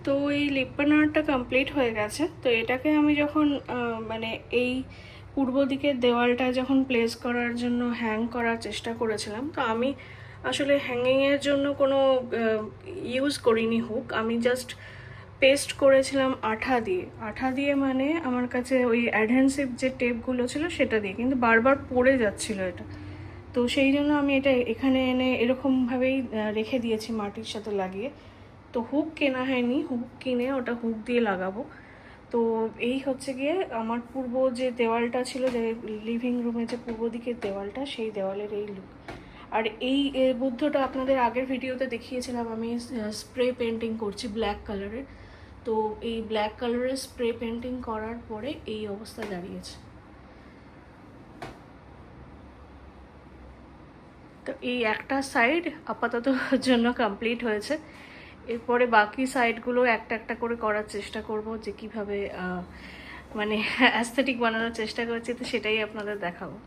তো এই lip বানারটা complete হয়ে গেছে। তো এটাকে আমি যখন মানে এই পূর্ব দিকের দেওয়ালটা যখন প্লেস করার জন্য হ্যাং করার চেষ্টা করেছিলাম, তো আমি আসলে হ্যাঙ্গিংয়ের জন্য কোনো ইউজ করিনি হুক, আমি জাস্ট পেস্ট করেছিলাম আঠা দিয়ে। আঠা দিয়ে মানে আমার কাছে ওই অ্যাডহেন্সিভ যে টেপগুলো ছিল সেটা দিয়ে, কিন্তু বারবার পড়ে যাচ্ছিল এটা। তো সেই জন্য আমি এটা এখানে এনে এরকমভাবেই রেখে দিয়েছি মাটির সাথে লাগিয়ে। তো হুক কেনা হয়নি, হুক কিনে ওটা হুক দিয়ে লাগাবো। তো এই হচ্ছে গিয়ে আমার পূর্ব যে দেওয়ালটা ছিল, যে লিভিং রুমে যে পূর্ব দিকের দেওয়ালটা, সেই দেওয়ালের এই লুক। আর এই বুদ্ধটা আপনাদের আগের ভিডিওতে দেখিয়েছিলাম, আমি স্প্রে পেন্টিং করছি ব্ল্যাক কালারের। তো এই ব্ল্যাক কালারের স্প্রে পেন্টিং করার পরে এই অবস্থা দাঁড়িয়েছে। তো এই একটা সাইড আপাতত জন্য কমপ্লিট হয়েছে। এরপরে বাকি সাইডগুলো একটা একটা করে করার চেষ্টা করব, যে কিভাবে মানে অ্যাস্থেটিক বানানোর চেষ্টা করছি, তো সেটাই আপনাদের দেখাবো।